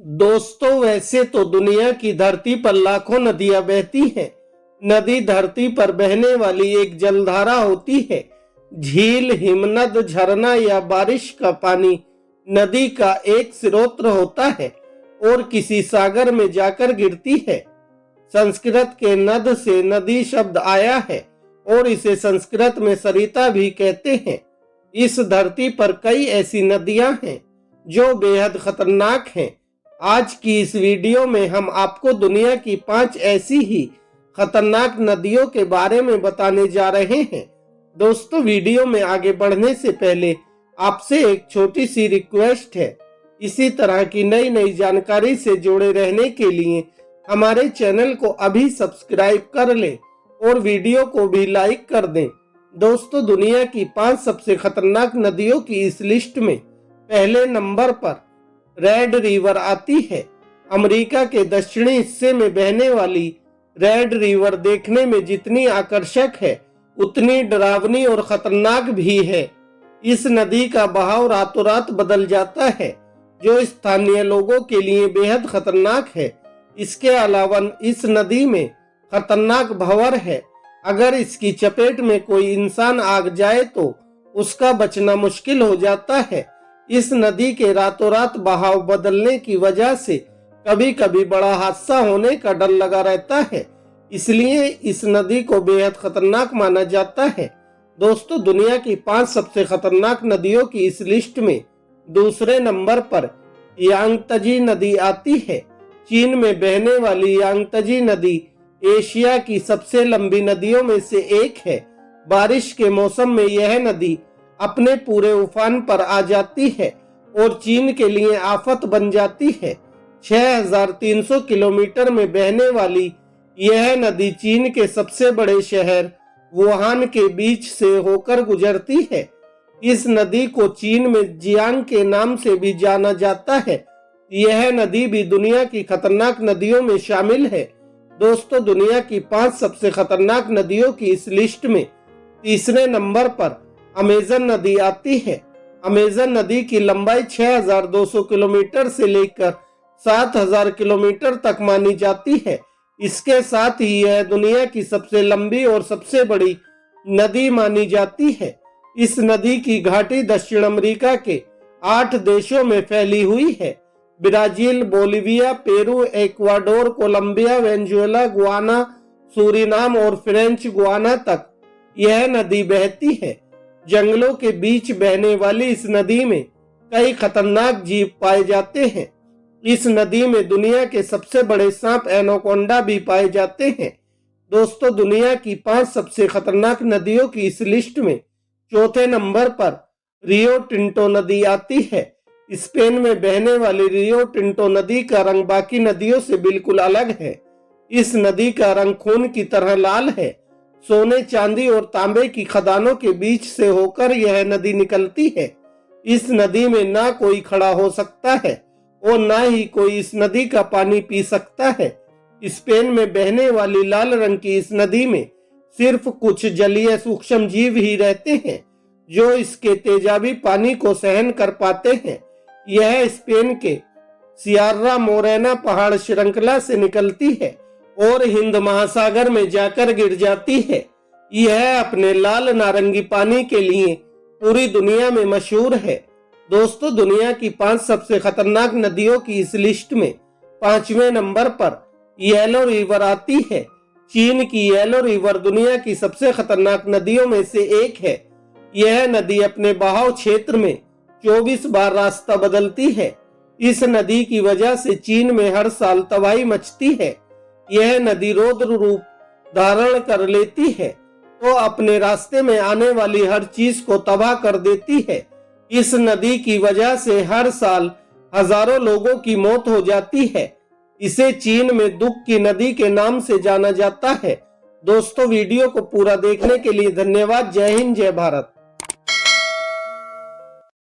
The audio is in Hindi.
दोस्तों, वैसे तो दुनिया की धरती पर लाखों नदियां बहती हैं। नदी धरती पर बहने वाली एक जलधारा होती है। झील, हिमनद, झरना या बारिश का पानी नदी का एक स्रोत होता है और किसी सागर में जाकर गिरती है। संस्कृत के नद से नदी शब्द आया है और इसे संस्कृत में सरिता भी कहते हैं। इस धरती पर कई ऐसी नदियां हैं जो बेहद खतरनाक हैं। आज की इस वीडियो में हम आपको दुनिया की 5 ऐसी ही खतरनाक नदियों के बारे में बताने जा रहे हैं। दोस्तों, वीडियो में आगे बढ़ने से पहले आपसे एक छोटी सी रिक्वेस्ट है। इसी तरह की नई नई जानकारी से जुड़े रहने के लिए हमारे चैनल को अभी सब्सक्राइब कर लें और वीडियो को भी लाइक कर दें। दोस्तों, दुनिया की 5 सबसे खतरनाक नदियों की इस लिस्ट में पहले नंबर पर रेड रिवर आती है। अमेरिका के दक्षिणी हिस्से में बहने वाली रेड रिवर देखने में जितनी आकर्षक है उतनी डरावनी और खतरनाक भी है। इस नदी का बहाव रातों रात बदल जाता है, जो स्थानीय लोगों के लिए बेहद खतरनाक है। इसके अलावा इस नदी में खतरनाक भंवर है। अगर इसकी चपेट में कोई इंसान आ जाए तो उसका बचना मुश्किल हो जाता है। इस नदी के रातों रात बहाव बदलने की वजह से कभी कभी बड़ा हादसा होने का डर लगा रहता है, इसलिए इस नदी को बेहद खतरनाक माना जाता है। दोस्तों, दुनिया की 5 सबसे खतरनाक नदियों की इस लिस्ट में दूसरे नंबर पर यांगत्जे नदी आती है। चीन में बहने वाली यांगत्जे नदी एशिया की सबसे लंबी नदियों में से एक है। बारिश के मौसम में यह नदी अपने पूरे उफान पर आ जाती है और चीन के लिए आफत बन जाती है। 6300 किलोमीटर में बहने वाली यह नदी चीन के सबसे बड़े शहर वुहान के बीच से होकर गुजरती है। इस नदी को चीन में जियांग के नाम से भी जाना जाता है। यह नदी भी दुनिया की खतरनाक नदियों में शामिल है। दोस्तों, दुनिया की 5 सबसे खतरनाक नदियों की इस लिस्ट में तीसरे नंबर पर अमेजन नदी आती है। अमेजन नदी की लंबाई 6200 किलोमीटर से लेकर 7000 किलोमीटर तक मानी जाती है। इसके साथ ही यह दुनिया की सबसे लंबी और सबसे बड़ी नदी मानी जाती है। इस नदी की घाटी दक्षिण अमेरिका के 8 देशों में फैली हुई है। Brazil, Bolivia, Peru, Ecuador, Colombia, Venezuela, Guyana, Suriname और फ्रेंच गुयाना तक यह नदी बहती है। जंगलों के बीच बहने वाली इस नदी में कई खतरनाक जीव पाए जाते हैं। इस नदी में दुनिया के सबसे बड़े सांप एनाकोंडा भी पाए जाते हैं। दोस्तों, दुनिया की 5 सबसे खतरनाक नदियों की इस लिस्ट में चौथे नंबर पर रियो टिंटो नदी आती है। स्पेन में बहने वाली रियो टिंटो नदी का रंग बाकी नदियों से बिल्कुल अलग है। इस नदी का रंग खून की तरह लाल है। सोने, चांदी और तांबे की खदानों के बीच से होकर यह नदी निकलती है। इस नदी में ना कोई खड़ा हो सकता है और ना ही कोई इस नदी का पानी पी सकता है। स्पेन में बहने वाली लाल रंग की इस नदी में सिर्फ कुछ जलीय सूक्ष्म जीव ही रहते हैं जो इसके तेजाबी पानी को सहन कर पाते हैं। यह स्पेन के सियर्रा मोरेना पहाड़ श्रृंखला से निकलती है और हिंद महासागर में जाकर गिर जाती है। यह अपने लाल नारंगी पानी के लिए पूरी दुनिया में मशहूर है। दोस्तों, दुनिया की 5 सबसे खतरनाक नदियों की इस लिस्ट में 5वें नंबर पर येलो रिवर आती है। चीन की येलो रिवर दुनिया की सबसे खतरनाक नदियों में से एक है। यह नदी अपने बहाव क्षेत्र में 24 बार रास्ता बदलती है। इस नदी की वजह से चीन में हर साल तबाही मचती है। यह नदी रौद्र रूप धारण कर लेती है तो अपने रास्ते में आने वाली हर चीज को तबाह कर देती है। इस नदी की वजह से हर साल हजारों लोगों की मौत हो जाती है। इसे चीन में दुख की नदी के नाम से जाना जाता है। दोस्तों, वीडियो को पूरा देखने के लिए धन्यवाद। जय हिंद, जय भारत।